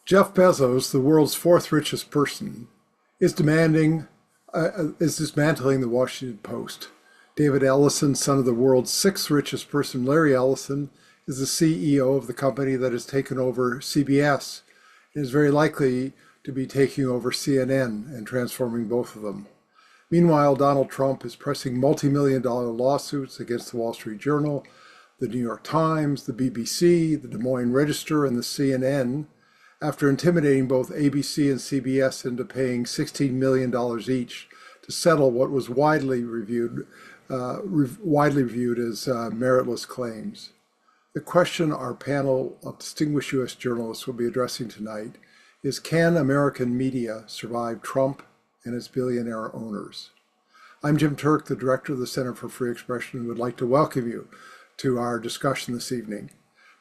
Jeff Bezos, the world's fourth richest person, is dismantling the Washington Post. David Ellison, son of the world's sixth richest person, Larry Ellison, is the CEO of the company that has taken over CBS and is very likely to be taking over CNN and transforming both of them. Meanwhile, Donald Trump is pressing multi-million-dollar lawsuits against the Wall Street Journal, the New York Times, the BBC, the Des Moines Register, and the CNN after intimidating both ABC and CBS into paying $16 million each to settle what was widely viewed as meritless claims. The question our panel of distinguished U.S. journalists will be addressing tonight is, can American media survive Trump and its billionaire owners? I'm Jim Turk, the director of the Center for Free Expression, and would like to welcome you to our discussion this evening.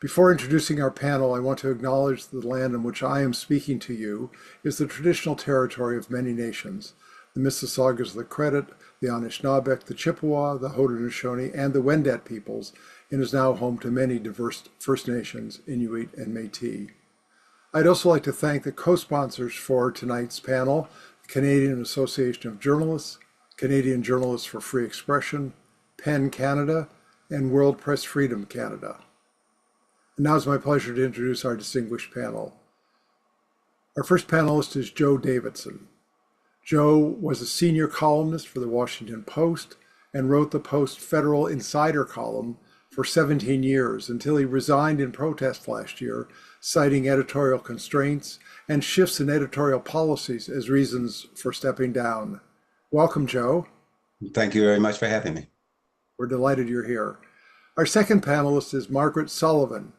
Before introducing our panel, I want to acknowledge that the land on which I am speaking to you is the traditional territory of many nations: the Mississaugas of the Credit, the Anishinaabe, the Chippewa, the Haudenosaunee, and the Wendat peoples, and is now home to many diverse First Nations, Inuit, and Métis. I'd also like to thank the co-sponsors for tonight's panel: the Canadian Association of Journalists, Canadian Journalists for Free Expression, PEN Canada, and World Press Freedom Canada. And now it's my pleasure to introduce our distinguished panel. Our first panelist is Joe Davidson. Joe was a senior columnist for the Washington Post and wrote the Post Federal Insider column for 17 years until he resigned in protest last year, citing editorial constraints and shifts in editorial policies as reasons for stepping down. Welcome, Joe. Thank you very much for having me. We're delighted you're here. Our second panelist is Margaret Sullivan.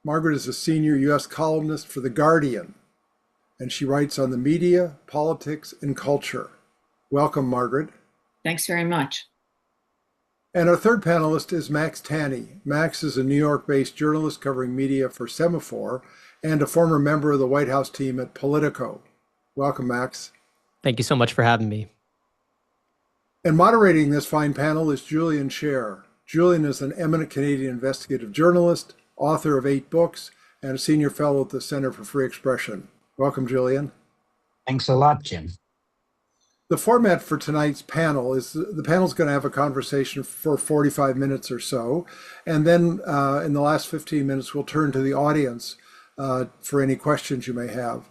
Margaret is a senior U.S. columnist for The Guardian, and she writes on the media, politics, and culture. Welcome, Margaret. Thanks very much. And our third panelist is Max Tani. Max is a New York-based journalist covering media for Semafor and a former member of the White House team at Politico. Welcome, Max. Thank you so much for having me. And moderating this fine panel is Julian Sher. Julian is an eminent Canadian investigative journalist, author of 8 books, and a senior fellow at the Center for Free Expression. Welcome, Julian. Thanks a lot, Jim. The format for tonight's panel is the panel's going to have a conversation for 45 minutes or so, and then in the last 15 minutes, we'll turn to the audience for any questions you may have.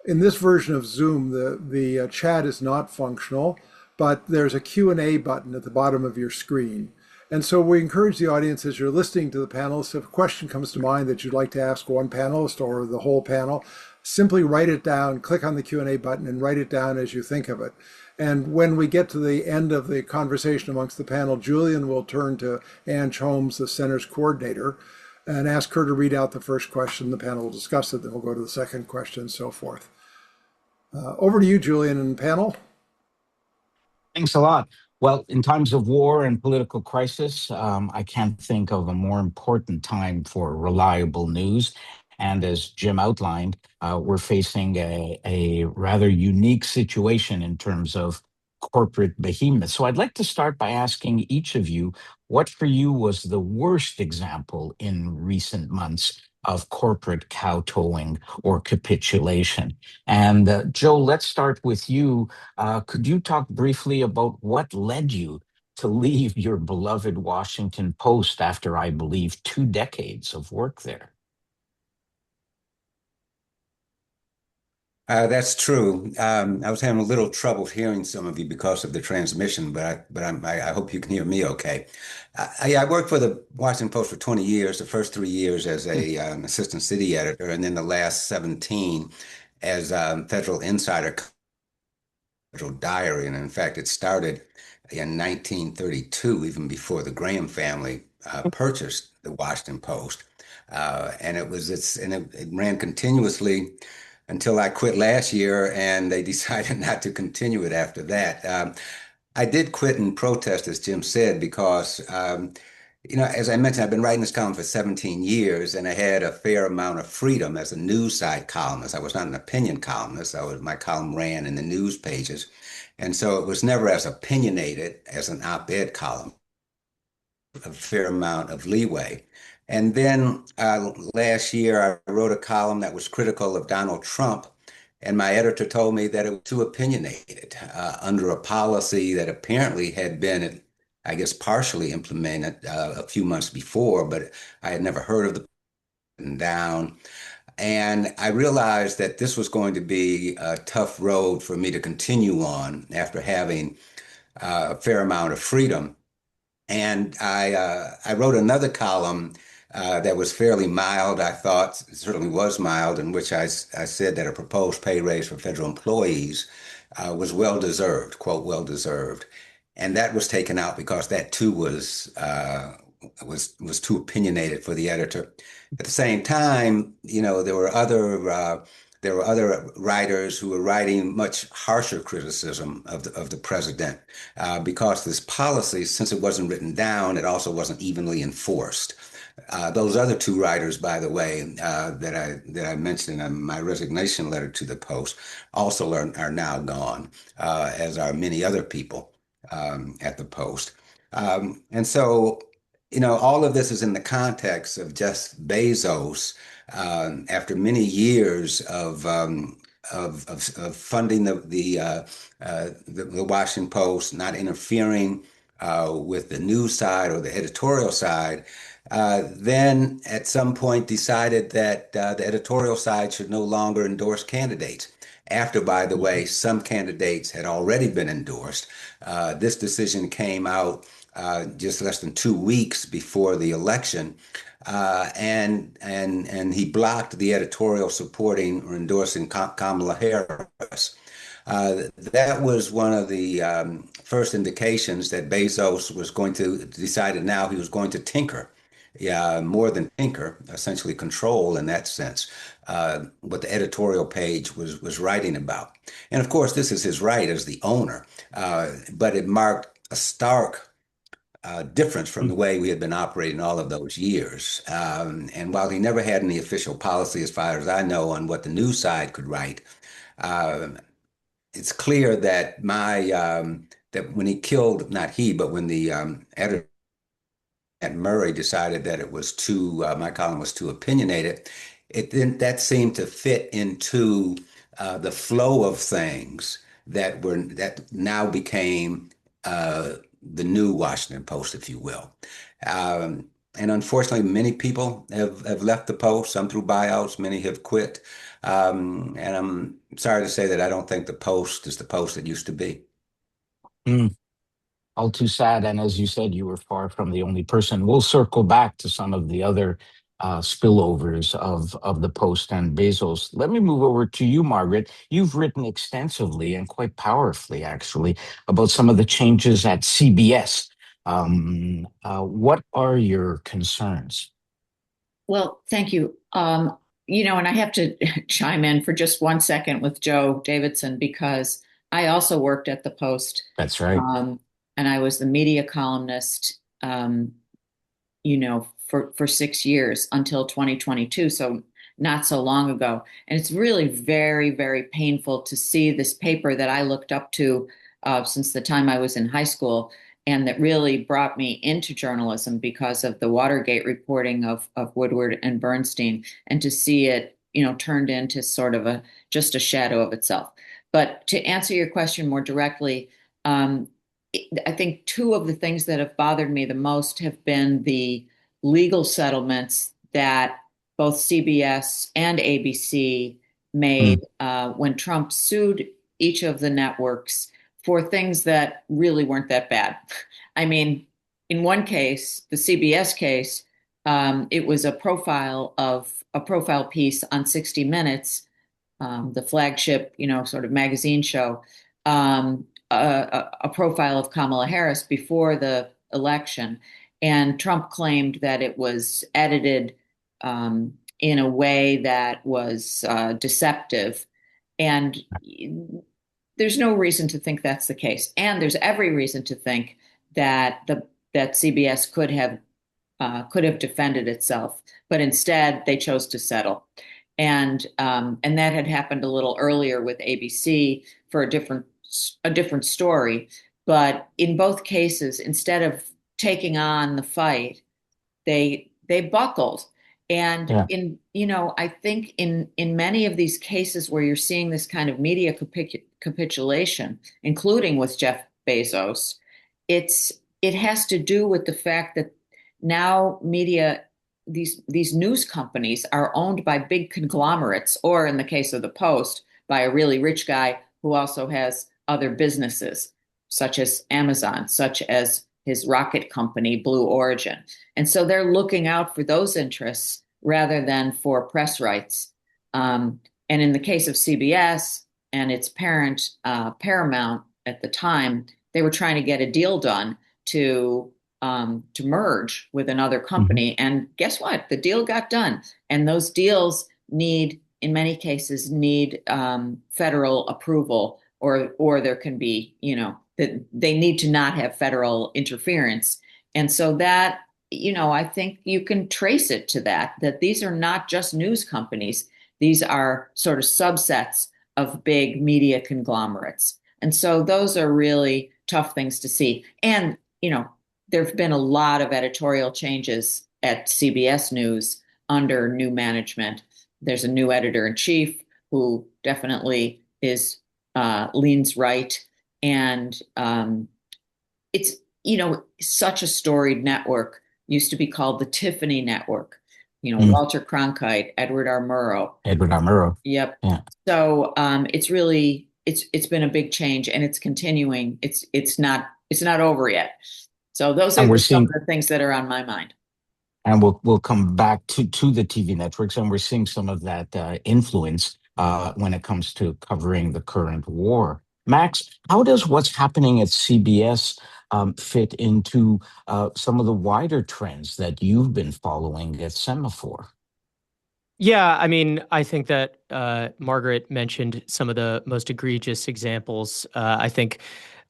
In this version of Zoom, the chat is not functional, but there's a Q&A button at the bottom of your screen. And so we encourage the audience, as you're listening to the panelists, if a question comes to mind that you'd like to ask one panelist or the whole panel, simply write it down, click on the Q&A button and write it down as you think of it. And when we get to the end of the conversation amongst the panel, Julian will turn to Ann Holmes, the center's coordinator, and ask her to read out the first question. The panel will discuss it, then we'll go to the second question and so forth. Over to you, Julian, and panel. Thanks a lot. Well, in times of war and political crisis, I can't think of a more important time for reliable news. And as Jim outlined, we're facing a rather unique situation in terms of corporate behemoths. So I'd like to start by asking each of you, what for you was the worst example in recent months of corporate kowtowing or capitulation? And Joe, let's start with you. Could you talk briefly about what led you to leave your beloved Washington Post after, I believe, 2 decades of work there? That's true. I was having a little trouble hearing some of you because of the transmission, but I hope you can hear me okay. I worked for the Washington Post for 20 years, the first 3 years as an assistant city editor, and then the last 17 as Federal Insider, Federal Diary. And in fact, it started in 1932, even before the Graham family purchased the Washington Post. And it ran continuously until I quit last year, and they decided not to continue it after that. I did quit in protest, as Jim said, because, as I mentioned, I've been writing this column for 17 years, and I had a fair amount of freedom as a news side columnist. I was not an opinion columnist. My column ran in the news pages. And so it was never as opinionated as an op-ed column, a fair amount of leeway. And then last year, I wrote a column that was critical of Donald Trump. And my editor told me that it was too opinionated under a policy that apparently had been, I guess, partially implemented a few months before, but I had never heard of the written down. And I realized that this was going to be a tough road for me to continue on after having a fair amount of freedom. And I wrote another column that was fairly mild, I thought, it certainly was mild, in which I said that a proposed pay raise for federal employees was well deserved, quote, well deserved. And that was taken out because that too was too opinionated for the editor. At the same time, there were other writers who were writing much harsher criticism of the president because this policy, since it wasn't written down, it also wasn't evenly enforced. Those other two writers, by the way, that I mentioned in my resignation letter to the Post, also are now gone, as are many other people at the Post. And so, all of this is in the context of just Bezos, after many years of funding the Washington Post, not interfering with the news side or the editorial side. Then at some point decided that the editorial side should no longer endorse candidates. After, by the way, some candidates had already been endorsed. This decision came out just less than 2 weeks before the election, and he blocked the editorial supporting or endorsing Kamala Harris. That was one of the first indications that Bezos was going to decided now he was going to tinker. Yeah, more than tinker, essentially control in that sense, what the editorial page was writing about. And of course, this is his right as the owner, but it marked a stark difference from the way we had been operating all of those years. And while he never had any official policy, as far as I know, on what the news side could write, uh, it's clear that that when he killed, not he, but when the editor at Murray decided that it was my column was too opinionated, that seemed to fit into the flow of things that now became the new Washington Post, if you will. And unfortunately, many people have left the Post, some through buyouts, many have quit. And I'm sorry to say that I don't think the Post is the Post it used to be. Mm, all too sad. And as you said, you were far from the only person. We'll circle back to some of the other spillovers of the Post and Bezos. Let me move over to you, Margaret. You've written extensively and quite powerfully, actually, about some of the changes at CBS. What are your concerns? Well, thank you. And I have to chime in for just 1 second with Joe Davidson because I also worked at the Post. That's right. And I was the media columnist, for 6 years until 2022. So not so long ago. And it's really very, very painful to see this paper that I looked up to since the time I was in high school and that really brought me into journalism because of the Watergate reporting of Woodward and Bernstein, and to see it, turned into sort of just a shadow of itself. But to answer your question more directly, I think two of the things that have bothered me the most have been the legal settlements that both CBS and ABC made when Trump sued each of the networks for things that really weren't that bad. I mean, in one case, the CBS case, it was a profile piece on 60 Minutes, the flagship, sort of magazine show, a profile of Kamala Harris before the election. And Trump claimed that it was edited in a way that was deceptive. And there's no reason to think that's the case. And there's every reason to think that that CBS could have defended itself, but instead they chose to settle. And that had happened a little earlier with ABC for a different story. But in both cases, instead of taking on the fight, they they buckled. And Yeah. I think in many of these cases where you're seeing this kind of media capitulation, including with Jeff Bezos, it has to do with the fact that now media, these news companies are owned by big conglomerates, or in the case of the Post, by a really rich guy who also has other businesses, such as Amazon, such as his rocket company, Blue Origin. And so they're looking out for those interests rather than for press rights. And in the case of CBS and its parent, Paramount, at the time, they were trying to get a deal done to merge with another company. Mm-hmm. And guess what? The deal got done. And those deals in many cases, need federal approval, or there can be, that they need to not have federal interference. And so that, I think you can trace it to that these are not just news companies. These are sort of subsets of big media conglomerates. And so those are really tough things to see. And, there have been a lot of editorial changes at CBS News under new management. There's a new editor-in-chief who definitely leans right. And it's, such a storied network. Used to be called the Tiffany Network. Walter Cronkite, Edward R. Murrow. Yep. Yeah. So it's really, it's been a big change, and it's continuing. It's not over yet. So those are some of the things that are on my mind. And we'll come back to the TV networks, and we're seeing some of that influence when it comes to covering the current war. Max, how does what's happening at CBS fit into some of the wider trends that you've been following at Semafor? Yeah, I mean, I think that Margaret mentioned some of the most egregious examples. I think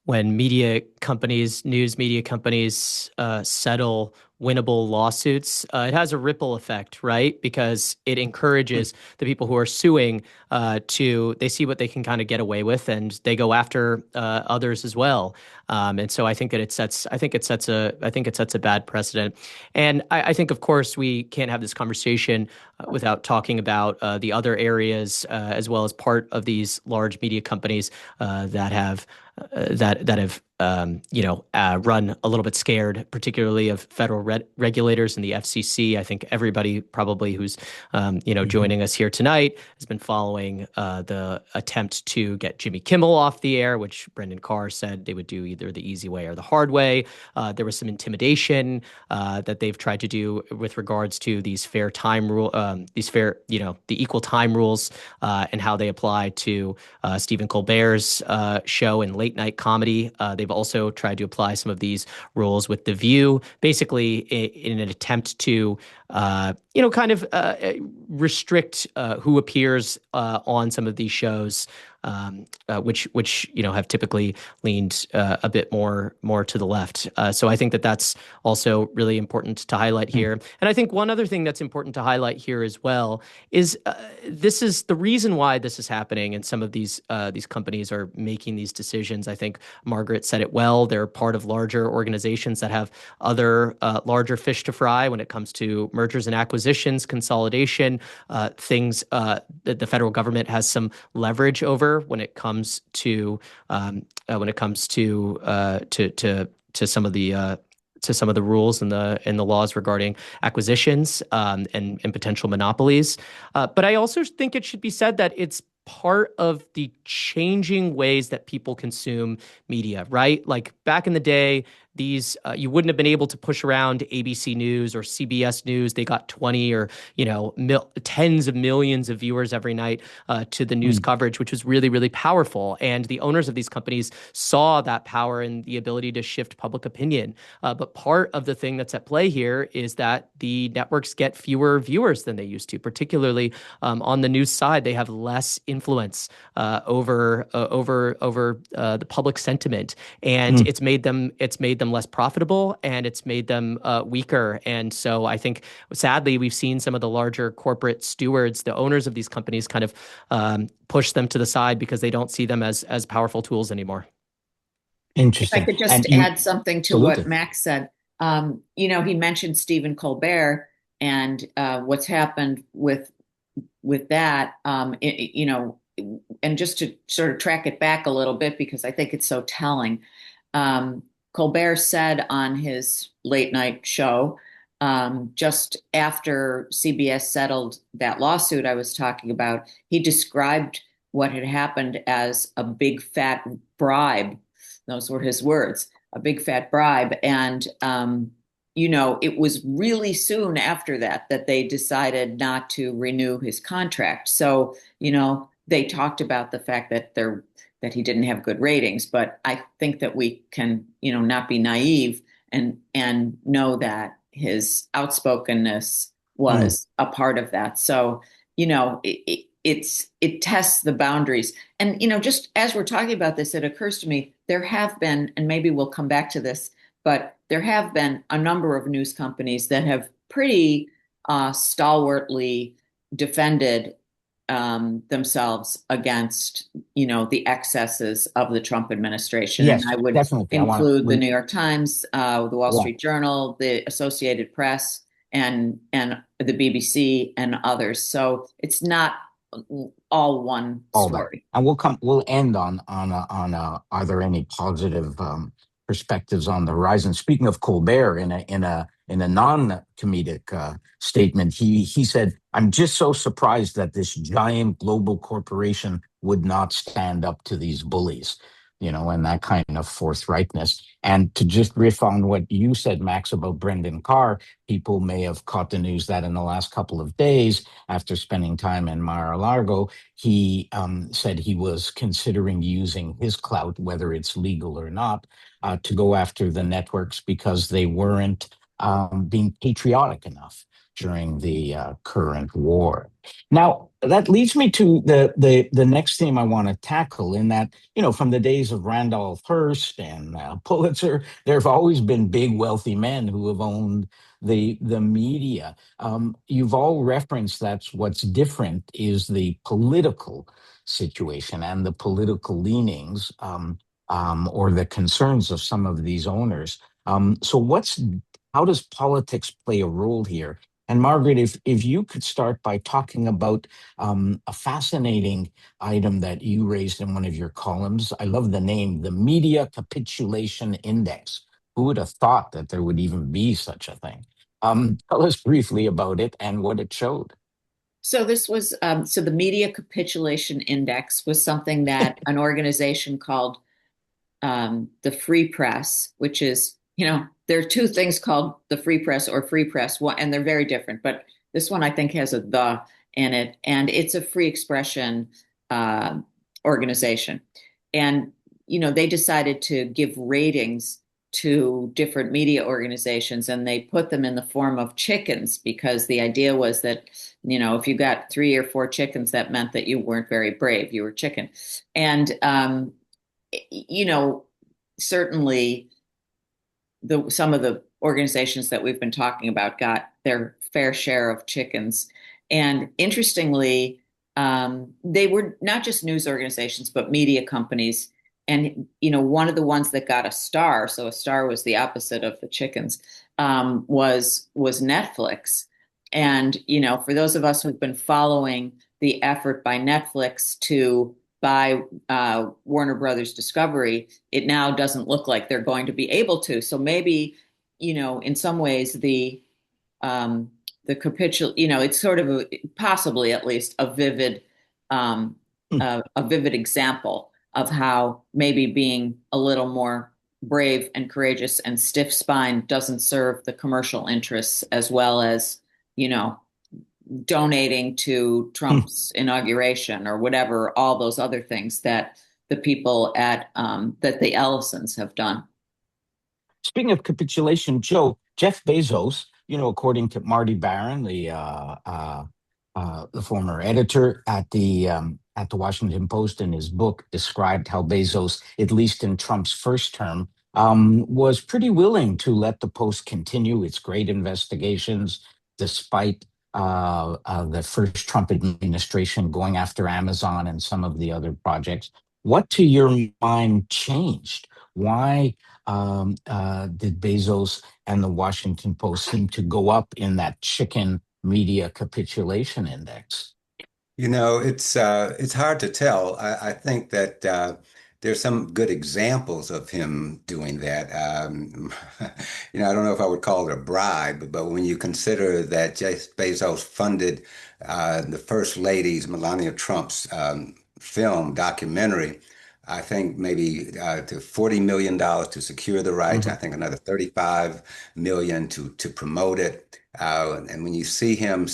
when news media companies settle winnable lawsuits, it has a ripple effect, right? Because it encourages the people who are suing they see what they can kind of get away with, and they go after others as well. And so I think that it sets a bad precedent. And I think, of course, we can't have this conversation without talking about the other areas as well as part of these large media companies that have run a little bit scared, particularly of federal regulators and the FCC. I think everybody probably who's joining us here tonight has been following the attempt to get Jimmy Kimmel off the air, which Brendan Carr said they would do either the easy way or the hard way. There was some intimidation that they've tried to do with regards to these fair time rule, the equal time rules, and how they apply to Stephen Colbert's show and late night comedy. They've also tried to apply some of these rules with The View, basically in an attempt to, restrict who appears on some of these shows, which have typically leaned a bit more to the left. So I think that that's also really important to highlight here. And I think one other thing that's important to highlight here as well is this is the reason why this is happening, and some of these companies are making these decisions. I think Margaret said it well. They're part of larger organizations that have other larger fish to fry when it comes to mergers and acquisitions, consolidation, things that the federal government has some leverage over when it comes to some of the rules and the laws regarding acquisitions and potential monopolies. But I also think it should be said that it's part of the changing ways that people consume media, right? Like back in the day, these you wouldn't have been able to push around ABC News or CBS News. They got 20 or tens of millions of viewers every night to the news coverage, which was really, really powerful. And the owners of these companies saw that power and the ability to shift public opinion. But part of the thing that's at play here is that the networks get fewer viewers than they used to, particularly on the news side. They have less influence over the public sentiment, and it's made them less profitable, and it's made them weaker. And so I think, sadly, we've seen some of the larger corporate stewards, the owners of these companies, kind of push them to the side because they don't see them as powerful tools anymore. Interesting. If I could just add something to what Max said. He mentioned Stephen Colbert. and what's happened with that, and just to sort of track it back a little bit because I think it's so telling. Colbert said on his late night show, just after CBS settled that lawsuit I was talking about, he described what had happened as a big fat bribe. Those were his words, a big fat bribe. And, it was really soon after that they decided not to renew his contract. So, they talked about the fact that he didn't have good ratings, but I think that we can, not be naive and know that his outspokenness was a part of that. So, it tests the boundaries. And, just as we're talking about this, it occurs to me there have been, and maybe we'll come back to this, but there have been a number of news companies that have pretty stalwartly defended themselves against, the excesses of the Trump administration. Yes, and I would definitely. include the New York Times, the Wall Street Journal, the Associated Press, and the BBC and others. So it's not all one story. And we'll end on are there any positive perspectives on the horizon? Speaking of Colbert, in a non-comedic statement, he said, "I'm just so surprised that this giant global corporation would not stand up to these bullies," and that kind of forthrightness. And to just riff on what you said, Max, about Brendan Carr, people may have caught the news that in the last couple of days, after spending time in Mar-a-Lago, he said he was considering using his clout, whether it's legal or not, to go after the networks because they weren't being patriotic enough during the current war. Now, that leads me to the next theme I want to tackle, in that, from the days of Randolph Hearst and Pulitzer, there have always been big, wealthy men who have owned the media. You've all referenced that's what's different is the political situation and the political leanings or the concerns of some of these owners. So how does politics play a role here? And Margaret, if you could start by talking about a fascinating item that you raised in one of your columns. I love the name, the Media Capitulation Index. Who would have thought that there would even be such a thing? Tell us briefly about it and what it showed. So this was the Media Capitulation Index was something that an organization called the Free Press, which is, there are two things called the Free Press or Free Press, and they're very different. But this one I think has a "the" in it, and it's a free expression organization. And they decided to give ratings to different media organizations, and they put them in the form of chickens because the idea was that if you got 3 or 4 chickens, that meant that you weren't very brave. You were chicken, and certainly some of the organizations that we've been talking about got their fair share of chickens. And interestingly, they were not just news organizations, but media companies. And, one of the ones that got a star, so a star was the opposite of the chickens, was Netflix. And, for those of us who've been following the effort by Netflix to buy Warner Brothers Discovery, it now doesn't look like they're going to be able to. So maybe, in some ways, the it's sort of possibly at least a vivid example of how maybe being a little more brave and courageous and stiff-spined doesn't serve the commercial interests as well as, donating to Trump's inauguration or whatever, all those other things that the people at that the Ellisons have done. Speaking of capitulation, Joe, Jeff Bezos, according to Marty Barron, the former editor at the Washington Post, in his book, described how Bezos, at least in Trump's first term, was pretty willing to let the Post continue its great investigations, despite the first Trump administration going after Amazon and some of the other projects. What, to your mind, changed Why did Bezos and the Washington Post seem to go up in that chicken media capitulation index? It's hard to tell. I think that there's some good examples of him doing that. I don't know if I would call it a bribe, but when you consider that Jeff Bezos funded the First Lady's Melania Trump's film documentary, I think maybe to $40 million to secure the rights. I think another 35 million to promote it. And when you see him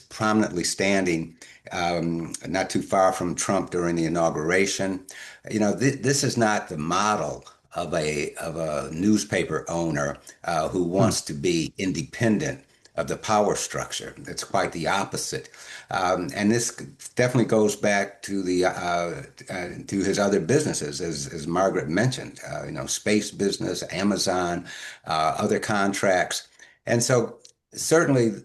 prominently standing not too far from Trump during the inauguration. This is not the model of a newspaper owner who wants to be independent of the power structure. It's quite the opposite, and this definitely goes back to the to his other businesses, as Margaret mentioned. Space business, Amazon, other contracts, and so certainly.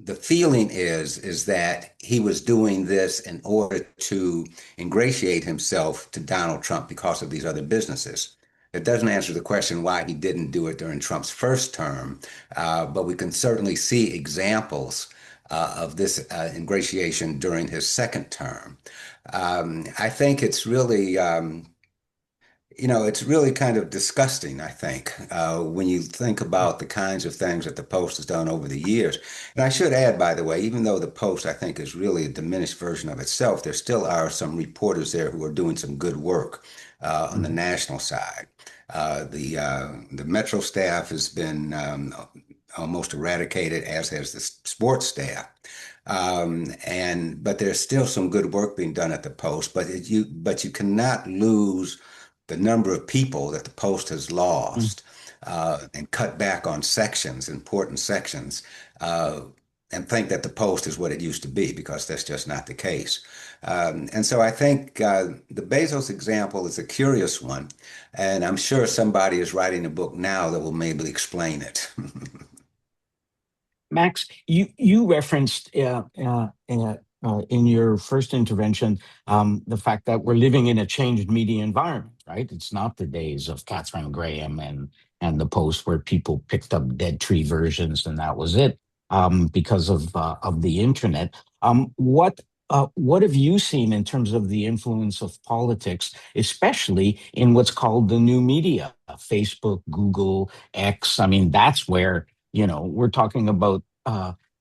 The feeling is that he was doing this in order to ingratiate himself to Donald Trump because of these other businesses. It doesn't answer the question why he didn't do it during Trump's first term, but we can certainly see examples of this ingratiation during his second term. I think it's really kind of disgusting, I think, when you think about the kinds of things that the Post has done over the years. And I should add, by the way, even though the Post, I think, is really a diminished version of itself, there still are some reporters there who are doing some good work on the national side. The Metro staff has been almost eradicated, as has the sports staff. But there's still some good work being done at the Post. But you cannot lose the number of people that the Post has lost and cut back on important sections, and think that the Post is what it used to be, because that's just not the case. And so I think the Bezos example is a curious one, and I'm sure somebody is writing a book now that will maybe explain it. Max, you referenced in your first intervention the fact that we're living in a changed media environment, right? It's not the days of Catherine Graham and the Post, where people picked up dead tree versions and that was it, because of the internet. What have you seen in terms of the influence of politics, especially in what's called the new media, Facebook, Google, X? I mean, that's where we're talking about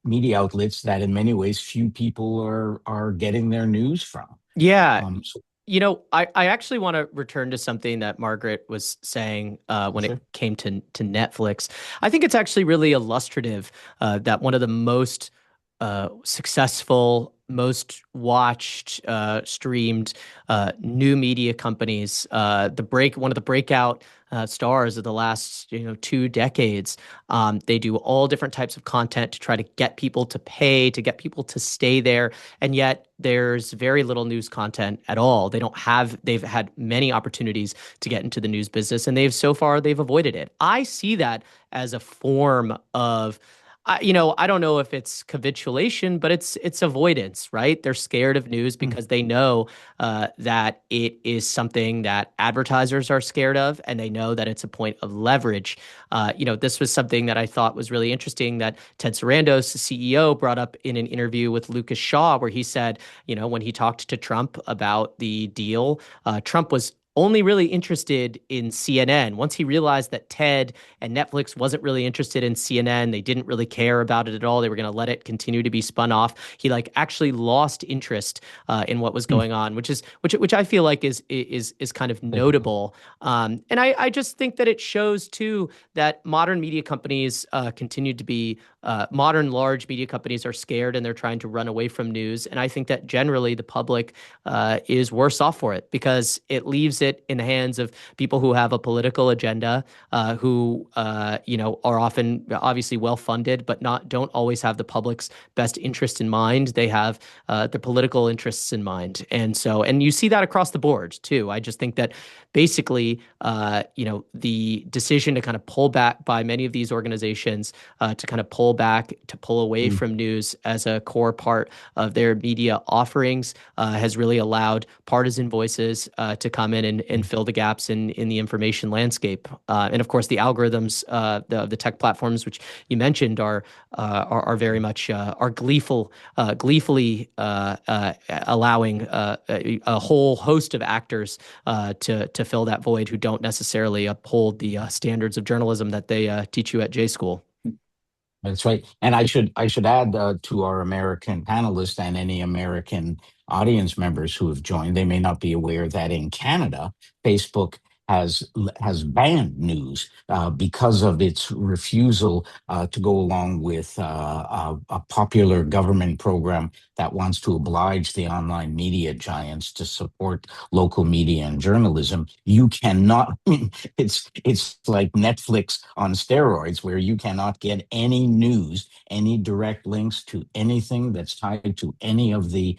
media outlets that in many ways few people are getting their news from. Yeah. I actually want to return to something that Margaret was saying when Sure. it came to Netflix. I think it's actually really illustrative that one of the most successful, most watched, streamed new media companies, one of the breakout stars of the last 2 decades. They do all different types of content to try to get people to pay, to get people to stay there, and yet there's very little news content at all. They've had many opportunities to get into the news business, and they've avoided it. I see that as a form of I don't know if it's capitulation, but it's avoidance, right? They're scared of news because they know that it is something that advertisers are scared of, and they know that it's a point of leverage. This was something that I thought was really interesting that Ted Sarandos, the CEO, brought up in an interview with Lucas Shaw, where he said, when he talked to Trump about the deal, Trump was only really interested in CNN. Once he realized that Ted and Netflix wasn't really interested in CNN, they didn't really care about it at all. They were going to let it continue to be spun off. He actually lost interest in what was going on, which I feel like is kind of notable. And I just think that it shows too that modern media companies continue to be modern large media companies are scared and they're trying to run away from news. And I think that generally the public is worse off for it, because it leaves it in the hands of people who have a political agenda, who are often obviously well funded, but don't always have the public's best interest in mind. They have the political interests in mind, and you see that across the board too. I just think that basically, the decision to kind of pull back by many of these organizations to kind of pull back, to pull away from news as a core part of their media offerings has really allowed partisan voices to come in and fill the gaps in the information landscape. And of course, the algorithms, the tech platforms which you mentioned are very much are gleefully allowing a whole host of actors to fill that void who don't necessarily uphold the standards of journalism that they teach you at J school. That's right. And I should add to our American panelists and any American audience members who have joined, they may not be aware that in Canada, Facebook has banned news because of its refusal to go along with a popular government program that wants to oblige the online media giants to support local media and journalism. You cannot. It's like Netflix on steroids, where you cannot get any news, any direct links to anything that's tied to any of the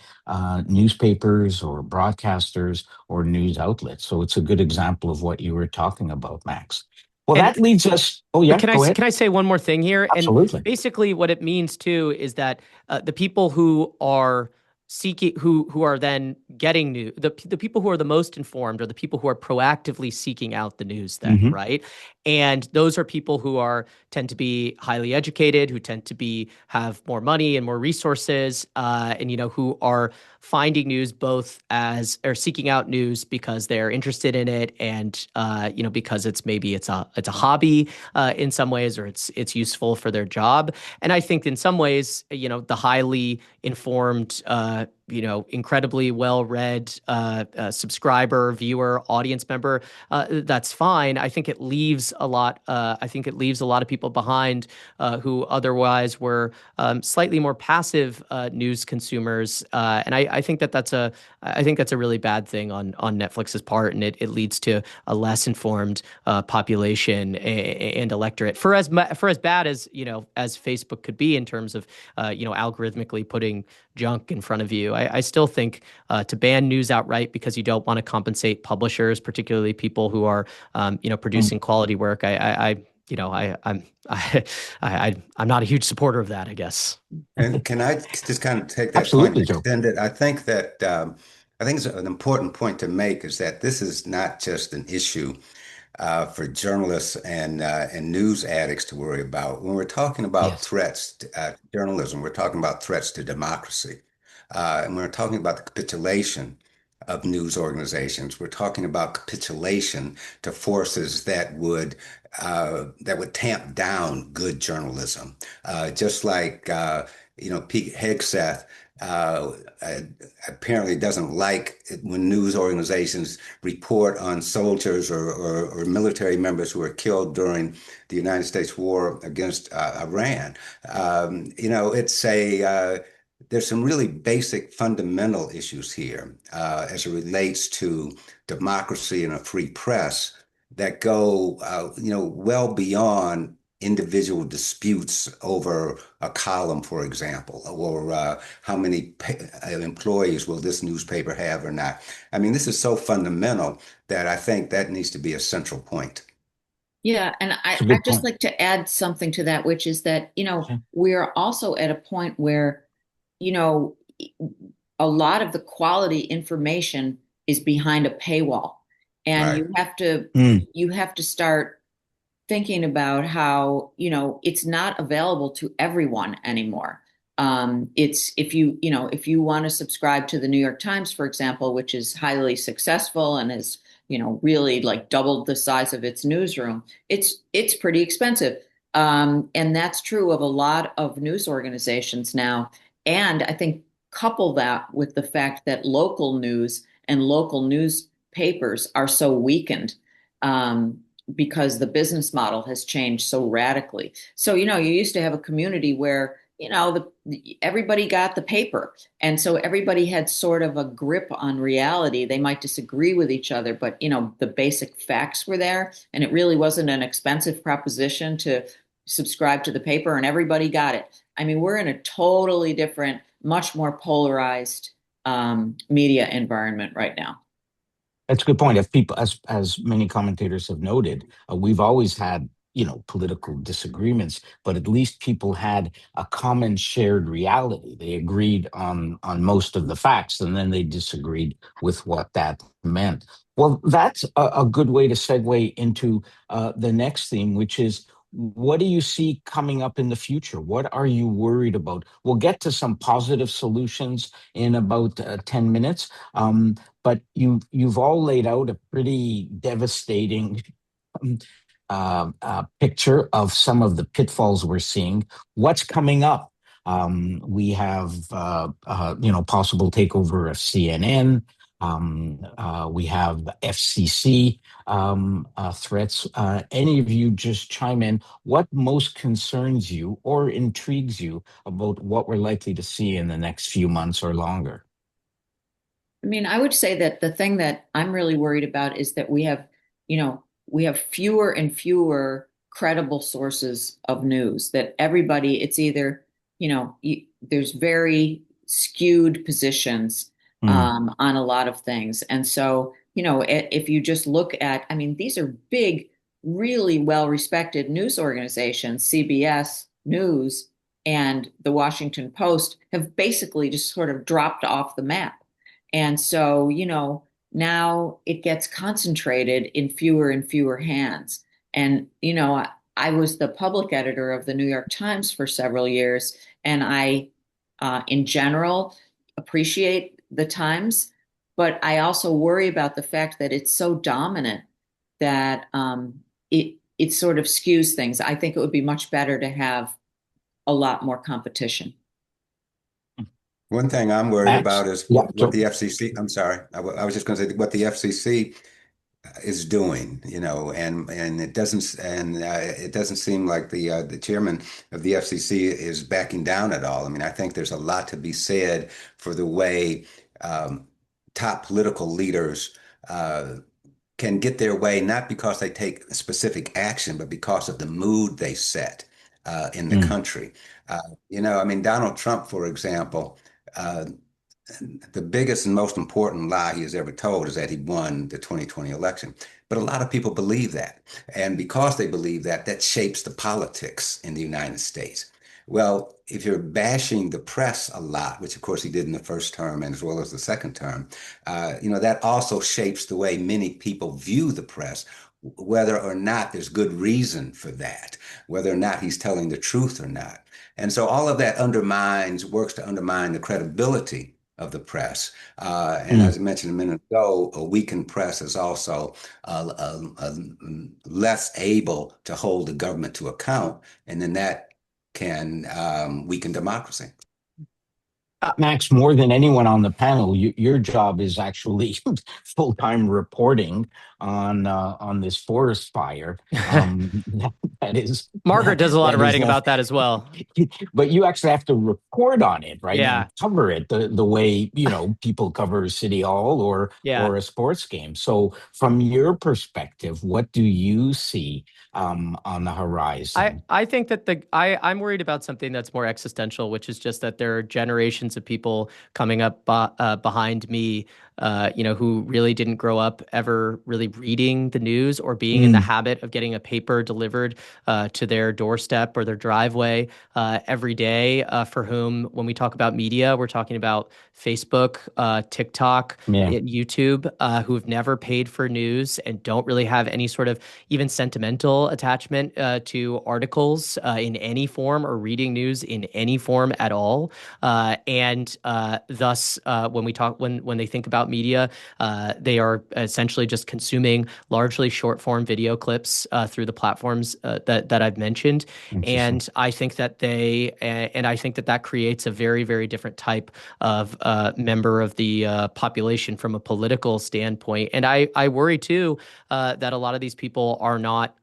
newspapers or broadcasters or news outlets. So it's a good example of what you were talking about, Max. Well, And that leads us. Oh, yeah, go ahead. can I say one more thing here? Absolutely. And basically, what it means too is that the people who are seeking, who are then getting news, the people who are the most informed are the people who are proactively seeking out the news. Then, Mhm. right? And those are people who tend to be highly educated, who tend to have more money and more resources, and who are finding news or seeking out news because they're interested in it, and because it's a hobby in some ways, or it's useful for their job. And I think in some ways, the highly informed, incredibly well-read subscriber, viewer, audience member, that's fine. I think it leaves a lot. I think it leaves a lot of people behind who otherwise were slightly more passive news consumers, and I think that's a really bad thing on Netflix's part, and it leads to a less informed population and electorate. For as bad as as Facebook could be in terms of algorithmically putting junk in front of you, I still think to ban news outright because you don't want to compensate publishers, particularly people who are producing quality work, I'm not a huge supporter of that, I guess. And can I just kind of take that point Absolutely, and Joe. extend it? I think it's an important point to make is that this is not just an issue for journalists and news addicts to worry about. When we're talking about Yes. threats to journalism, we're talking about threats to democracy, and we're talking about the capitulation of news organizations. We're talking about capitulation to forces that would tamp down good journalism, just like Pete Hegseth uh, apparently doesn't like it when news organizations report on soldiers or military members who are killed during the United States war against Iran. It's there's some really basic fundamental issues here as it relates to democracy and a free press that go, well beyond individual disputes over a column, for example, or how many employees will this newspaper have or not. I mean, this is so fundamental that I think that needs to be a central point. Yeah, and It's a I'd good just point. like to add something to that, which is that, Okay. we're also at a point where, you know, a lot of the quality information is behind a paywall. And Right. you have to start thinking about how, it's not available to everyone anymore. It's if you want to subscribe to the New York Times, for example, which is highly successful and has, really like doubled the size of its newsroom, it's pretty expensive. And that's true of a lot of news organizations now. And I think couple that with the fact that local news and local newspapers are so weakened. Because the business model has changed so radically. So, you used to have a community where, everybody got the paper. And so everybody had sort of a grip on reality. They might disagree with each other, but, the basic facts were there. And it really wasn't an expensive proposition to subscribe to the paper, and everybody got it. I mean, we're in a totally different, much more polarized media environment right now. That's a good point. If people, as many commentators have noted, we've always had political disagreements, but at least people had a common shared reality. They agreed on most of the facts, and then they disagreed with what that meant. Well, that's a good way to segue into the next theme, which is, what do you see coming up in the future? What are you worried about? We'll get to some positive solutions in about 10 minutes. But you've all laid out a pretty devastating picture of some of the pitfalls we're seeing. What's coming up? We have, possible takeover of CNN. We have FCC threats. Any of you just chime in. What most concerns you or intrigues you about what we're likely to see in the next few months or longer? I mean, I would say that the thing that I'm really worried about is that we have fewer and fewer credible sources of news, that everybody, it's either, there's very skewed positions on a lot of things. And so, if you just look at, I mean, these are big, really well-respected news organizations. CBS News and the Washington Post have basically just sort of dropped off the map. And so, now it gets concentrated in fewer and fewer hands. And, I was the public editor of the New York Times for several years, and I, in general, appreciate the Times, but I also worry about the fact that it's so dominant that it sort of skews things. I think it would be much better to have a lot more competition. One thing I'm worried Max? about is Yeah, what the FCC, I'm sorry, I was just going to say what the FCC is doing, and it doesn't seem like the chairman of the FCC is backing down at all. I mean, I think there's a lot to be said for the way top political leaders can get their way, not because they take specific action, but because of the mood they set in the country. I mean, Donald Trump, for example, the biggest and most important lie he has ever told is that he won the 2020 election. But a lot of people believe that. And because they believe that, that shapes the politics in the United States. Well, if you're bashing the press a lot, which of course he did in the first term and as well as the second term, that also shapes the way many people view the press, whether or not there's good reason for that, whether or not he's telling the truth or not. And so all of that works to undermine the credibility of the press. And as I mentioned a minute ago, a weakened press is also less able to hold the government to account, and then that can weaken democracy. Max, more than anyone on the panel, your job is actually full-time reporting on this forest fire. That is Margaret does a lot of that is writing about that as well. But you actually have to report on it, right? Yeah. And cover it the way people cover City Hall or a sports game. So, from your perspective, what do you see on the horizon? I think that I'm worried about something that's more existential, which is just that there are generations of people coming up behind me, who really didn't grow up ever really reading the news or being in the habit of getting a paper delivered to their doorstep or their driveway every day, for whom, when we talk about media, we're talking about Facebook, TikTok, YouTube, who have never paid for news and don't really have any sort of even sentimental attachment to articles in any form or reading news in any form at all. And thus, when they think about media, they are essentially just consuming largely short form video clips through the platforms that I've mentioned. And I think that that creates a very, very different type of member of the population from a political standpoint. And I worry too that a lot of these people are not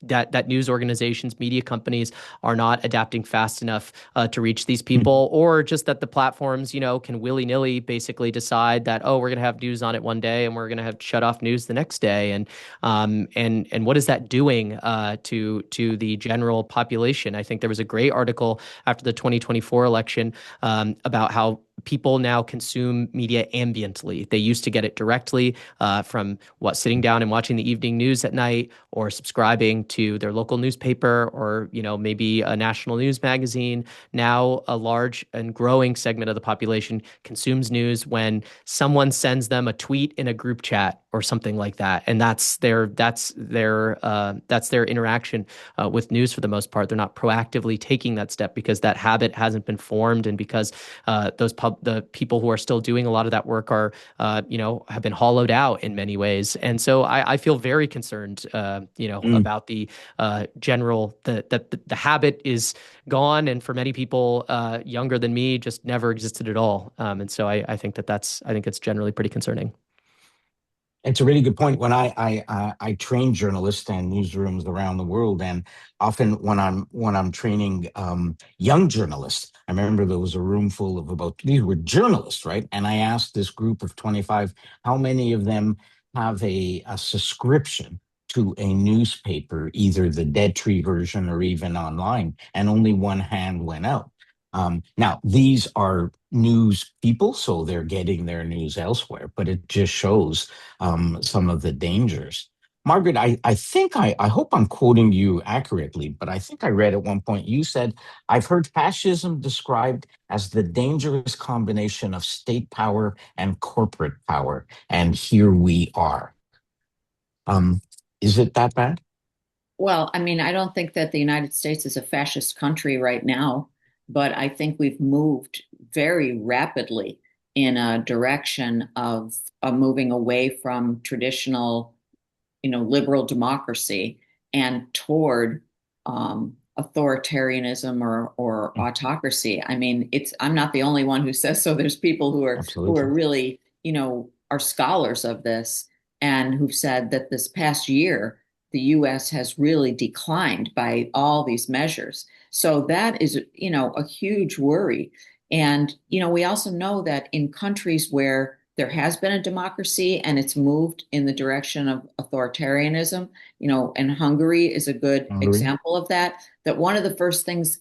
that news organizations, media companies are not adapting fast enough to reach these people, or just that the platforms, can willy-nilly basically decide that, oh, we're going to have news on it one day and we're going to have shut off news the next day. And what is that doing to the general population? I think there was a great article after the 2024 election about how people now consume media ambiently. They used to get it directly from sitting down and watching the evening news at night, or subscribing to their local newspaper, or maybe a national news magazine. Now a large and growing segment of the population consumes news when someone sends them a tweet in a group chat or something like that, and that's their interaction with news for the most part. They're not proactively taking that step because that habit hasn't been formed, and because the people who are still doing a lot of that work are have been hollowed out in many ways. And so I feel very concerned about the general the habit is gone, and for many people younger than me, just never existed at all. And so I think it's generally pretty concerning. It's a really good point. When I train journalists and newsrooms around the world, and often when I'm training young journalists, I remember there was a room full of these were journalists, right? And I asked this group of 25, how many of them have a subscription to a newspaper, either the Dead Tree version or even online, and only one hand went up. Now, these are news people, so they're getting their news elsewhere, but it just shows some of the dangers. Margaret, I think I hope I'm quoting you accurately, but I think I read at one point you said, I've heard fascism described as the dangerous combination of state power and corporate power, and here we are. Is it that bad? Well, I mean, I don't think that the United States is a fascist country right now, but I think we've moved very rapidly in a direction of moving away from traditional, liberal democracy and toward authoritarianism or autocracy. I mean, I'm not the only one who says so. There's people who are Absolutely. really, are scholars of this, and who've said that this past year the US has really declined by all these measures. So that is, a huge worry. And, we also know that in countries where there has been a democracy and it's moved in the direction of authoritarianism, and Hungary is a good Hungary? example of that, that one of the first things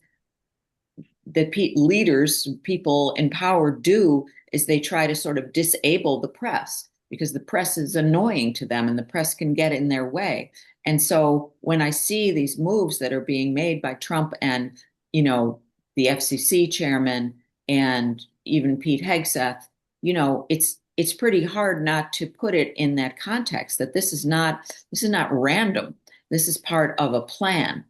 that leaders, people in power do is they try to sort of disable the press, because the press is annoying to them and the press can get in their way. And so when I see these moves that are being made by Trump and, the FCC chairman and even Pete Hegseth, it's pretty hard not to put it in that context, that this is not random. This is part of a plan.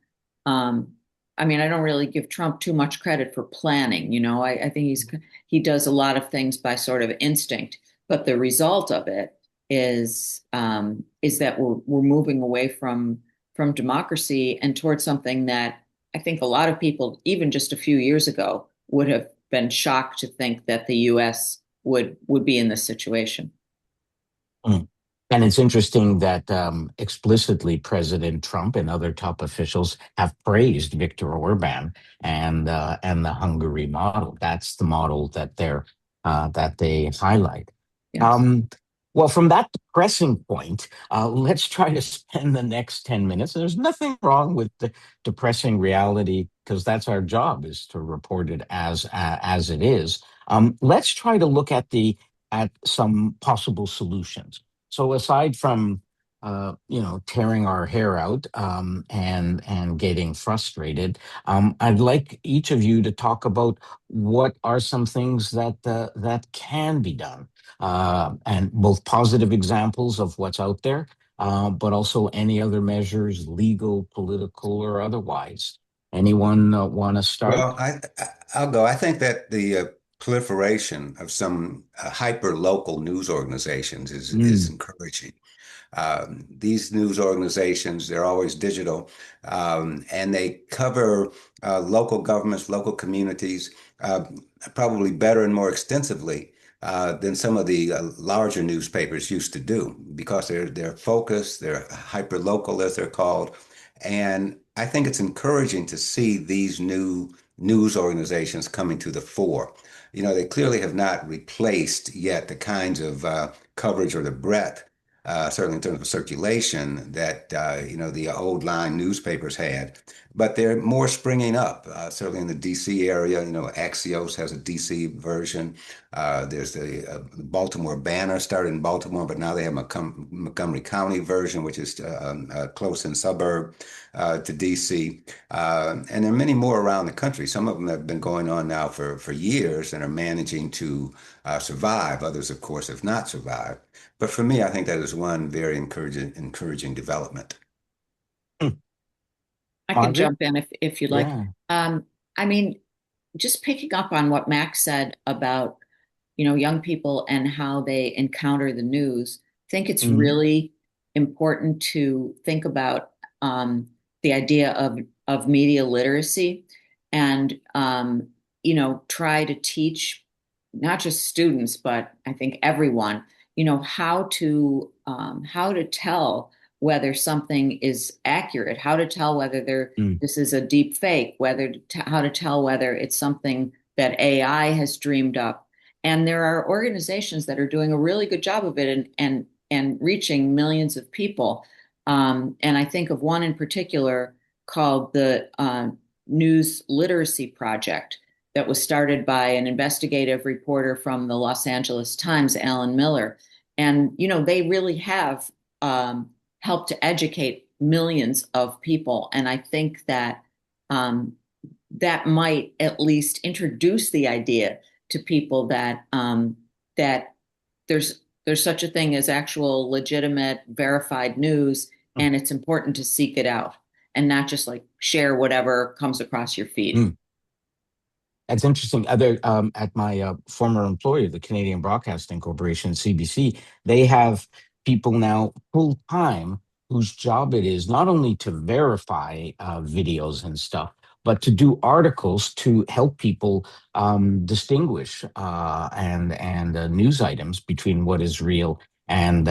I mean, I don't really give Trump too much credit for planning. I think he does a lot of things by sort of instinct, but the result of it is that we're moving away from democracy and towards something that I think a lot of people, even just a few years ago, would have been shocked to think that the U.S. would be in this situation. Mm. And it's interesting that explicitly President Trump and other top officials have praised Viktor Orban and the Hungary model. That's the model that they highlight. Yes. Well, from that depressing point, let's try to spend the next 10 minutes. There's nothing wrong with the depressing reality, because that's our job, is to report it as it is. Let's try to look at some possible solutions. So aside from tearing our hair out and getting frustrated, I'd like each of you to talk about what are some things that can be done, and both positive examples of what's out there, but also any other measures, legal, political, or otherwise. Anyone want to start? Well, I'll go. I think that the proliferation of some hyper local news organizations is Mm, encouraging. These news organizations, they're always digital, and they cover local governments, local communities, uh, probably better and more extensively than some of the larger newspapers used to do, because they're focused, they're hyper local, as they're called. And I think it's encouraging to see these new news organizations coming to the fore. They clearly have not replaced yet the kinds of coverage or the breadth certainly in terms of circulation, that the old line newspapers had. But they're more springing up. Certainly in the DC area, Axios has a DC version. There's the Baltimore Banner started in Baltimore, but now they have Montgomery County version, which is close in suburb to DC. And there are many more around the country. Some of them have been going on now for years and are managing to survive. Others, of course, have not survived. But for me, I think that is one very encouraging development. I can Margaret? jump in if you'd like. Yeah. I mean, just picking up on what Max said about, young people and how they encounter the news, I think it's Mhm. really important to think about the idea of media literacy and try to teach not just students, but I think everyone, how to tell whether something is accurate, how to tell whether Mm. this is a deep fake, how to tell whether it's something that AI has dreamed up. And there are organizations that are doing a really good job of it and reaching millions of people. And I think of one in particular called the News Literacy Project that was started by an investigative reporter from the Los Angeles Times, Alan Miller. And, they really have helped to educate millions of people. And I think that that might at least introduce the idea to people that there's such a thing as actual legitimate verified news, and it's important to seek it out and not just like share whatever comes across your feed. Mm. That's interesting. At my former employer, the Canadian Broadcasting Corporation, CBC, they have people now full time whose job it is not only to verify videos and stuff, but to do articles to help people distinguish and news items between what is real and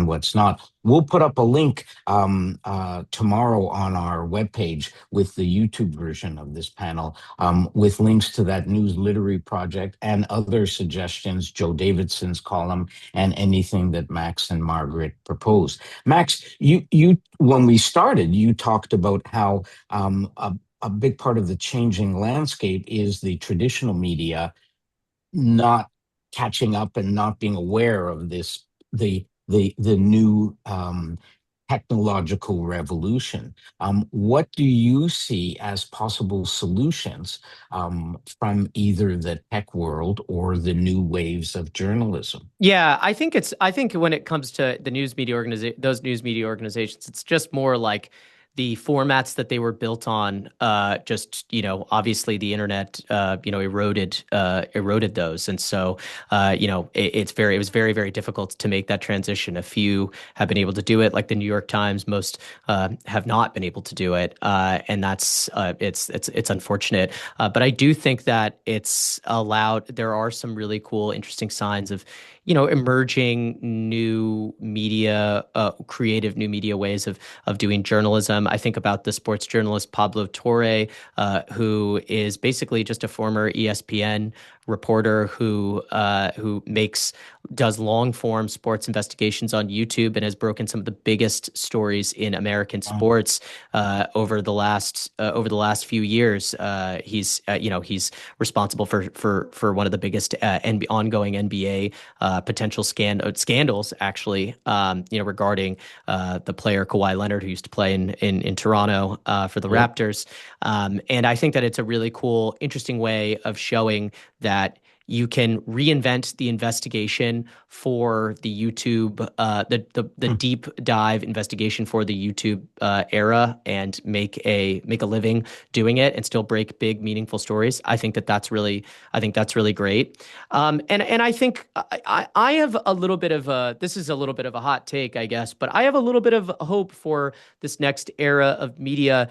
what's not. We'll put up a link tomorrow on our webpage with the YouTube version of this panel, with links to that news literary project and other suggestions, Joe Davidson's column, and anything that Max and Margaret proposed. Max, you when we started, you talked about how a big part of the changing landscape is the traditional media not catching up and not being aware of the new technological revolution. What do you see as possible solutions from either the tech world or the new waves of journalism? Yeah, I think when it comes to the those news media organizations, it's just more like the formats that they were built on. Just obviously the internet, eroded those, and so it was very, very difficult to make that transition. A few have been able to do it, like the New York Times. Most have not been able to do it, and that's it's unfortunate. But I do think that it's allowed. There are some really cool, interesting signs of emerging new media, creative new media ways of doing journalism. I think about the sports journalist Pablo Torre, who is basically just a former ESPN reporter who does long form sports investigations on YouTube and has broken some of the biggest stories in American sports over the last few years. He's responsible for one of the biggest ongoing NBA potential scandals, actually, regarding the player Kawhi Leonard, who used to play in Toronto for the Raptors. And I think that it's a really cool, interesting way of showing that you can reinvent the investigation for the YouTube, the deep dive investigation for the YouTube era, and make a living doing it, and still break big, meaningful stories. I think that's really great. And I think I have a little bit of this is a little bit of a hot take, I guess, but I have a little bit of hope for this next era of media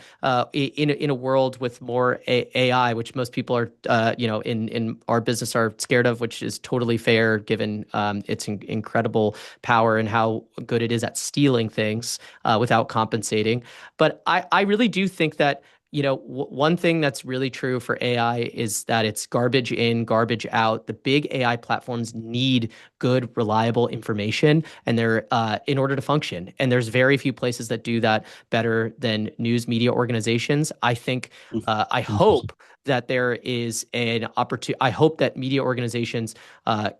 in a world with more AI, which most people are in our business are scared of, which is totally fair given its incredible power and how good it is at stealing things without compensating. But I really do think that one thing that's really true for AI is that it's garbage in, garbage out. The big AI platforms need good, reliable information, and they're in order to function. And there's very few places that do that better than news media organizations. I think, I hope that there is an opportunity. I hope that media organizations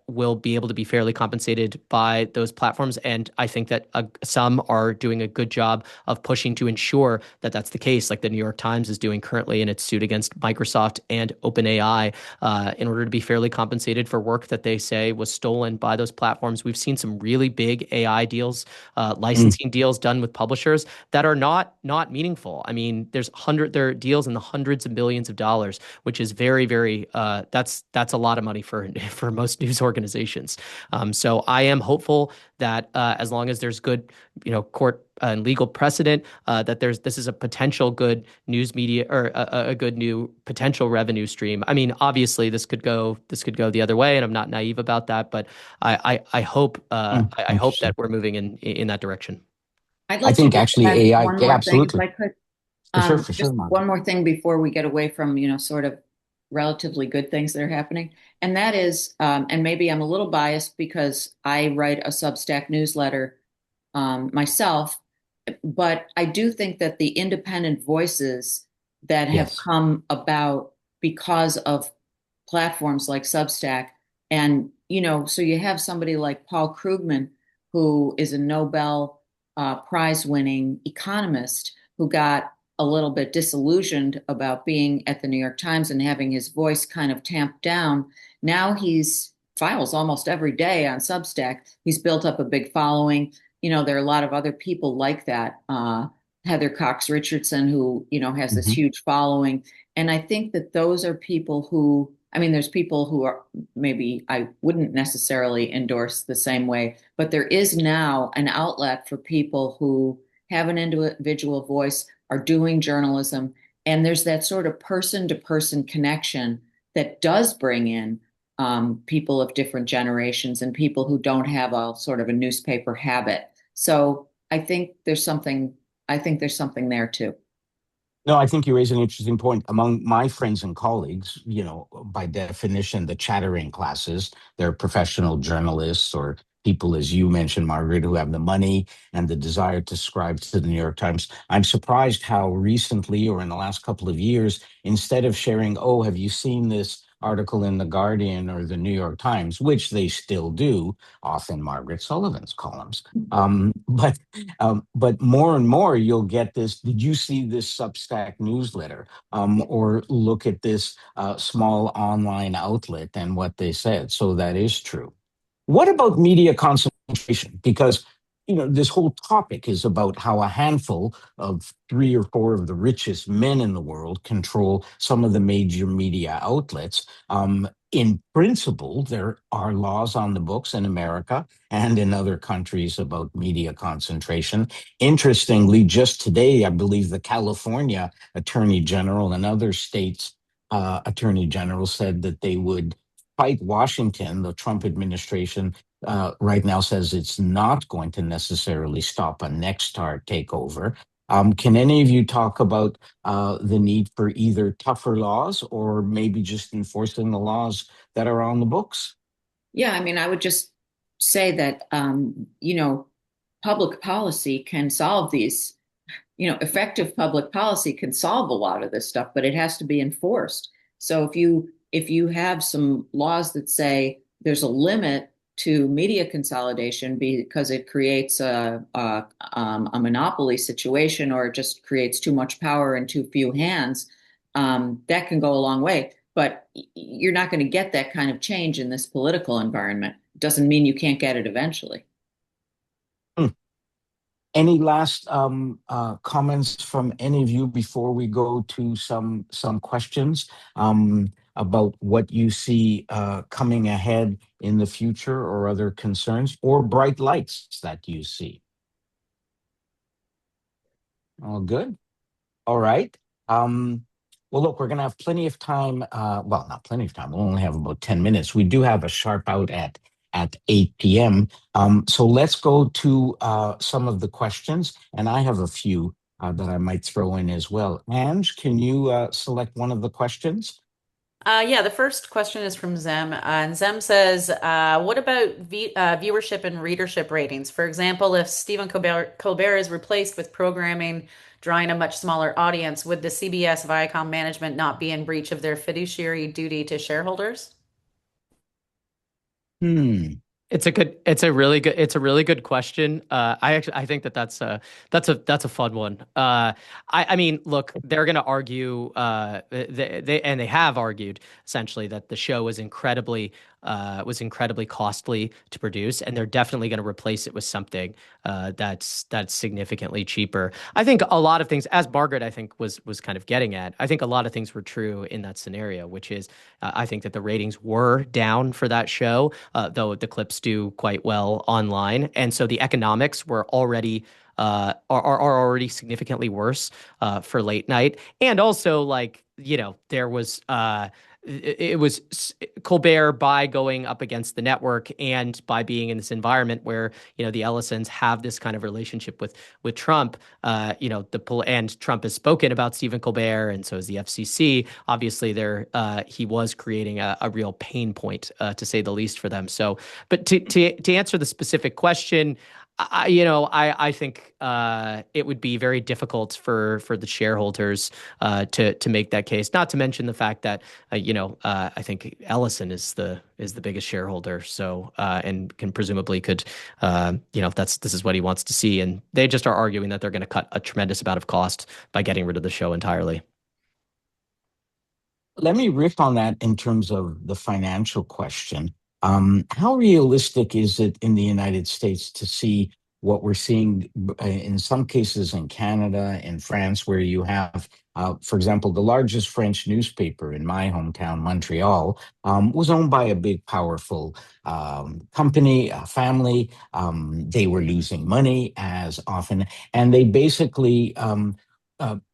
will be able to be fairly compensated by those platforms. And I think that some are doing a good job of pushing to ensure that that's the case, like the New York Times is doing currently in its suit against Microsoft and OpenAI, in order to be fairly compensated for work that they say was stolen by those platforms. We've seen some really big AI deals, licensing deals done with publishers that are not meaningful. I mean, there are deals in the hundreds of millions of dollars, which is very, very that's a lot of money for most news organizations. So I am hopeful that as long as there's good, court and legal precedent, that this is a potential good news media or a good new potential revenue stream. I mean, obviously this could go the other way, and I'm not naive about that, but I hope I hope that we're moving in that direction. I'd I like to think just actually add AI, one yeah, more thing, if absolutely. I could. For sure, Just Margaret. one more thing before we get away from, sort of relatively good things that are happening. And that is, and maybe I'm a little biased because I write a Substack newsletter myself, but I do think that the independent voices that have Yes. come about because of platforms like Substack, and so you have somebody like Paul Krugman, who is a Nobel Prize-winning economist, who got a little bit disillusioned about being at the New York Times and having his voice kind of tamped down. Now he's files almost every day on Substack. He's built up a big following. There are a lot of other people like that. Heather Cox Richardson, who, has this huge following. And I think that those are people who, I mean, there's people who are maybe I wouldn't necessarily endorse the same way, but there is now an outlet for people who have an individual voice, are doing journalism, and there's that sort of person to person connection that does bring in people of different generations and people who don't have a sort of a newspaper habit. So I think there's something there too. No, I think you raise an interesting point. Among my friends and colleagues, by definition, the chattering classes, they're professional journalists or people, as you mentioned, Margaret, who have the money and the desire to subscribe to the New York Times. I'm surprised how recently or in the last couple of years, instead of sharing, oh, have you seen this article in The Guardian or the New York Times, which they still do, often Margaret Sullivan's columns. But more and more, you'll get this. Did you see this Substack newsletter? Or look at this small online outlet and what they said. So that is true. What about media concentration? Because this whole topic is about how a handful of 3 or 4 of the richest men in the world control some of the major media outlets. In principle, there are laws on the books in America and in other countries about media concentration. Interestingly, just today, I believe the California Attorney General and other states' Attorney General said that they would fight Washington. The Trump administration right now says it's not going to necessarily stop a Nexstar takeover. Can any of you talk about the need for either tougher laws or maybe just enforcing the laws that are on the books? Yeah, I mean, I would just say that, public policy can solve these, effective public policy can solve a lot of this stuff, but it has to be enforced. So if you have some laws that say there's a limit to media consolidation because it creates a monopoly situation, or it just creates too much power in too few hands, that can go a long way. But you're not going to get that kind of change in this political environment. Doesn't mean you can't get it eventually. Any last comments from any of you before we go to some questions about what you see coming ahead in the future, or other concerns or bright lights that you see? All good. All right. Well, look, we're going to have plenty of time. Well, not plenty of time. We'll only have about 10 minutes. We do have a sharp out at 8 p.m. So let's go to some of the questions. And I have a few that I might throw in as well. Ange, can you select one of the questions? Yeah, the first question is from Zem. And Zem says, what about viewership and readership ratings? For example, if Stephen Colbert is replaced with programming drawing a much smaller audience, would the CBS Viacom management not be in breach of their fiduciary duty to shareholders? It's a really good question. I think that's a fun one. I mean, look, they're going to argue, they have argued essentially that the show was incredibly costly to produce, and they're definitely going to replace it with something that's significantly cheaper. I think a lot of things, as Margaret I think was kind of getting at, I think a lot of things were true in that scenario, which is I think that the ratings were down for that show, though the clips do quite well online, and so the economics were already are already significantly worse for late night, and also like there was it was Colbert, by going up against the network and by being in this environment where the Ellisons have this kind of relationship with Trump, and Trump has spoken about Stephen Colbert, and so is the FCC. Obviously, he was creating a real pain point, to say the least, for them. So, but to answer the specific question, I think it would be very difficult for the shareholders to make that case. Not to mention the fact that I think Ellison is the biggest shareholder, so and this is what he wants to see, and they just are arguing that they're going to cut a tremendous amount of cost by getting rid of the show entirely. Let me riff on that in terms of the financial question. How realistic is it in the United States to see what we're seeing in some cases in Canada and France, where you have, for example, the largest French newspaper in my hometown, Montreal, was owned by a big, powerful company, a family. They were losing money as often, and they basically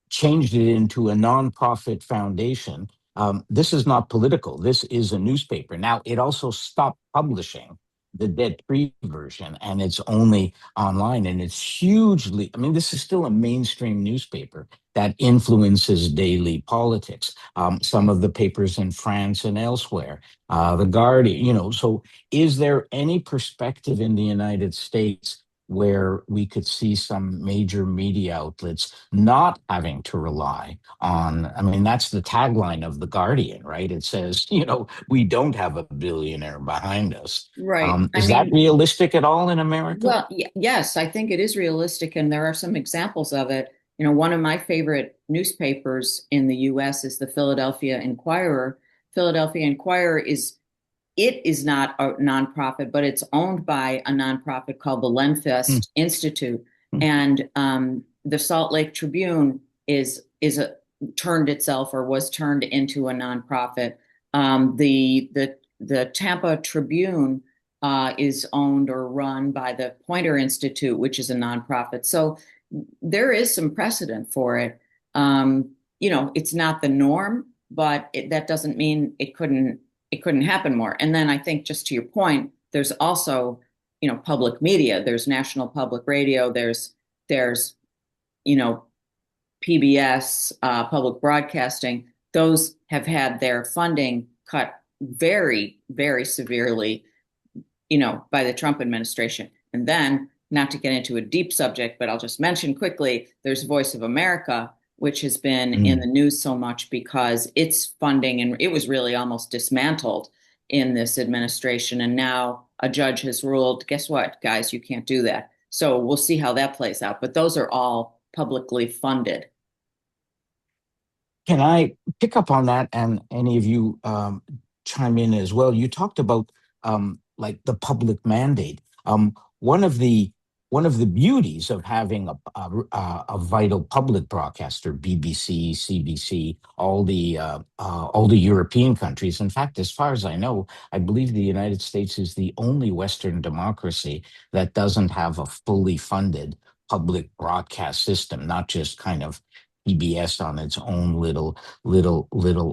changed it into a nonprofit foundation. This is not political. This is a newspaper. Now, it also stopped publishing the debt-free version, and it's only online, and it's hugely, I mean, this is still a mainstream newspaper that influences daily politics. Some of the papers in France and elsewhere, the Guardian, so is there any perspective in the United States where we could see some major media outlets not having to rely on, I mean, that's the tagline of The Guardian, right? It says, we don't have a billionaire behind us. Right. Is that realistic at all in America? Well, yes, I think it is realistic, and there are some examples of it. One of my favorite newspapers in the U.S. is the Philadelphia Inquirer. Philadelphia Inquirer is not a nonprofit, but it's owned by a nonprofit called the Lenfest Institute. And the Salt Lake Tribune was turned into a nonprofit. The Tampa Tribune is owned or run by the Poynter Institute, which is a nonprofit. So there is some precedent for it. It's not the norm, but that doesn't mean it couldn't happen more. And then I think, just to your point, there's also, public media. There's National Public Radio. There's PBS, public broadcasting. Those have had their funding cut very, very severely, by the Trump administration. And then, not to get into a deep subject, but I'll just mention quickly, there's Voice of America, which has been in the news so much because its funding, and it was really almost dismantled in this administration. And now a judge has ruled, guess what, guys, you can't do that. So we'll see how that plays out. But those are all publicly funded. Can I pick up on that, and any of you chime in as well? You talked about like the public mandate. One of the beauties of having a vital public broadcaster, BBC, CBC, all the European countries. In fact, as far as I know, I believe the United States is the only Western democracy that doesn't have a fully funded public broadcast system, not just kind of PBS on its own little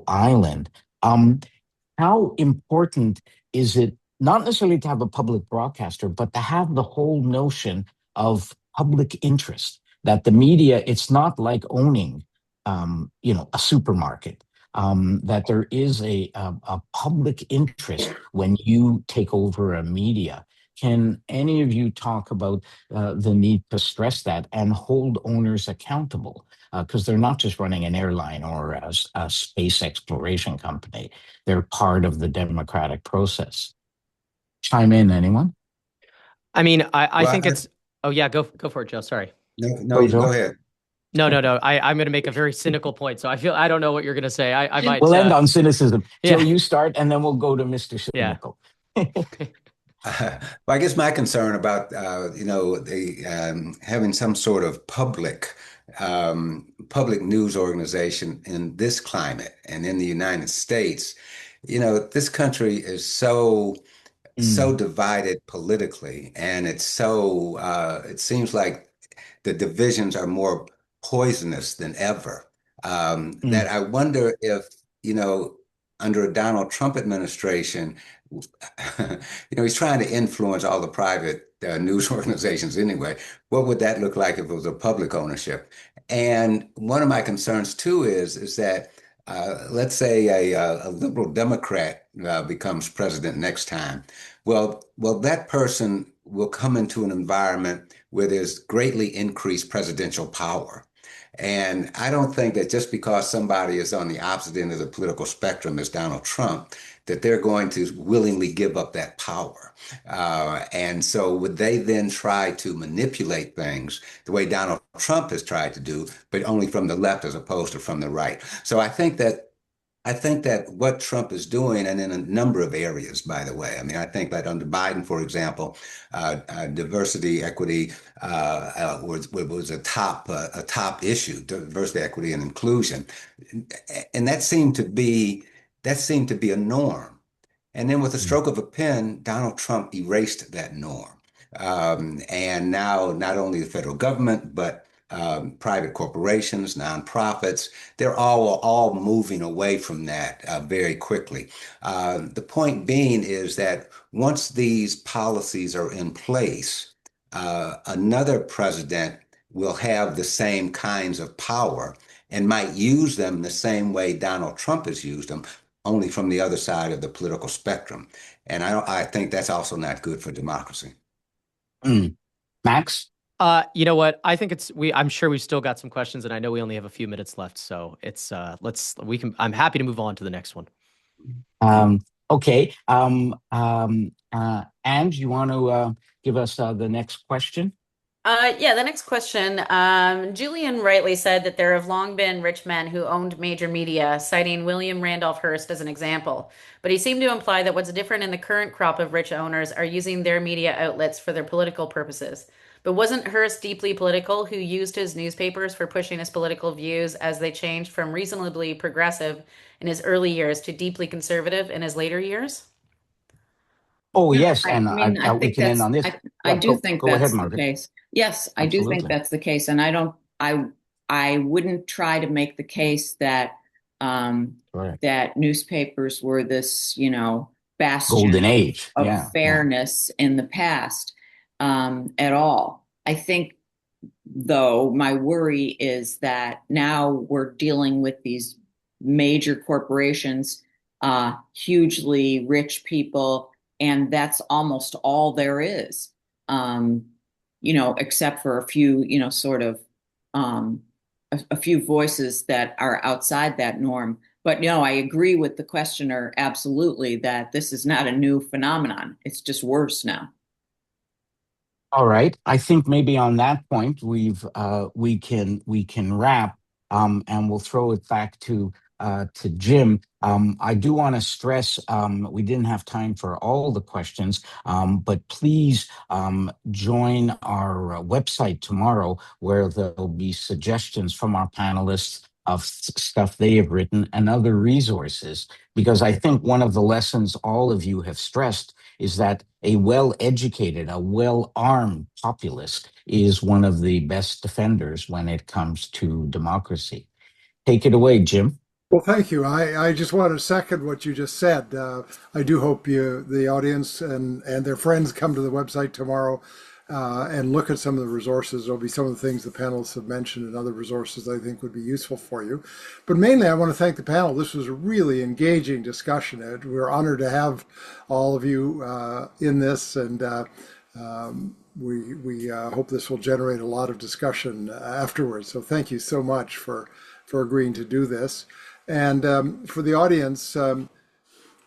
island. How important is it, not necessarily to have a public broadcaster, but to have the whole notion of public interest, that the media, it's not like owning, a supermarket. That there is a public interest when you take over a media. Can any of you talk about the need to stress that and hold owners accountable? Because they're not just running an airline or a space exploration company. They're part of the democratic process. Chime in, anyone? I mean, I Well, think it's. Oh yeah, go for it, Joe. Sorry. no, Go, you go Joe. ahead. No. I'm going to make a very cynical point. So I don't know what you're going to say. I might. We'll end on cynicism. Yeah. Joe, you start, and then we'll go to Mr. Yeah. Cynical. Well, I guess my concern about having some sort of public news organization in this climate and in the United States, this country is so divided politically, and it seems like the divisions are more poisonous than ever. That I wonder if, under a Donald Trump administration, he's trying to influence all the private news organizations anyway. What would that look like if it was a public ownership? And one of my concerns too is that let's say a liberal Democrat becomes president next time. Well, that person will come into an environment where there's greatly increased presidential power. And I don't think that just because somebody is on the opposite end of the political spectrum as Donald Trump, that they're going to willingly give up that power. And so would they then try to manipulate things the way Donald Trump has tried to do, but only from the left as opposed to from the right? So I think that what Trump is doing, and in a number of areas, by the way, I mean, I think that under Biden, for example, diversity, equity was a top issue, diversity, equity, and inclusion, and that seemed to be a norm. And then with the stroke of a pen, Donald Trump erased that norm. And now not only the federal government, but private corporations, nonprofits, they're all moving away from that very quickly. The point being is that once these policies are in place, another president will have the same kinds of power and might use them the same way Donald Trump has used them, only from the other side of the political spectrum. And I think that's also not good for democracy. Max? You know what? I think I'm sure we've still got some questions, and I know we only have a few minutes left. So I'm happy to move on to the next one. Okay. And you want to give us the next question? Yeah, the next question. Julian rightly said that there have long been rich men who owned major media, citing William Randolph Hearst as an example. But he seemed to imply that what's different in the current crop of rich owners are using their media outlets for their political purposes. But wasn't Hearst deeply political, who used his newspapers for pushing his political views as they changed from reasonably progressive in his early years to deeply conservative in his later years? Oh, yes. I And mean, I we think can end that's, on this. I do think go ahead, that's the Margaret. case. Yes, I do think Absolutely. that's the case. And I wouldn't try to make the case that Correct. that newspapers were this, bastion Golden age. of Yeah. fairness in the past at all. I think, though, my worry is that now we're dealing with these major corporations, hugely rich people, and that's almost all there is, except for a few, sort of a few voices that are outside that norm. But no, I agree with the questioner absolutely that this is not a new phenomenon. It's just worse now. All right. I think maybe on that point we can wrap, and we'll throw it back to Jim. I do want to stress we didn't have time for all the questions, but please join our website tomorrow, where there'll be suggestions from our panelists of stuff they have written and other resources. Because I think one of the lessons all of you have stressed is that a well-educated, a well-armed populace is one of the best defenders when it comes to democracy. Take it away, Jim. Well, thank you. I just want to second what you just said. I do hope the audience and their friends come to the website tomorrow. and look at some of the resources. There'll be some of the things the panelists have mentioned and other resources I think would be useful for you. But mainly, I want to thank the panel. This was a really engaging discussion. We're honored to have all of you in this, and we hope this will generate a lot of discussion afterwards. So thank you so much for agreeing to do this. And for the audience,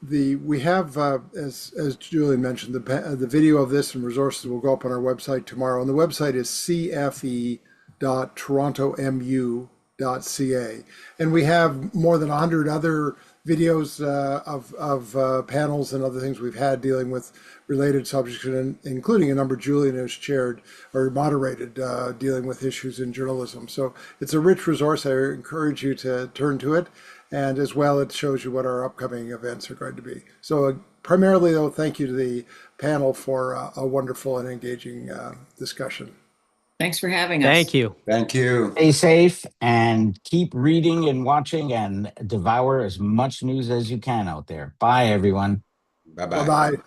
we have, as Julian mentioned, the video of this and resources will go up on our website tomorrow. And the website is cfe.torontomu.ca. And we have more than 100 other videos of panels and other things we've had dealing with related subjects, including a number Julian has chaired or moderated dealing with issues in journalism. So it's a rich resource. I encourage you to turn to it. And as well, it shows you what our upcoming events are going to be. So primarily, though, thank you to the panel for a wonderful and engaging discussion. Thanks for having us. Thank you. Thank you. Stay safe and keep reading and watching and devour as much news as you can out there. Bye, everyone. Bye-bye. Bye-bye.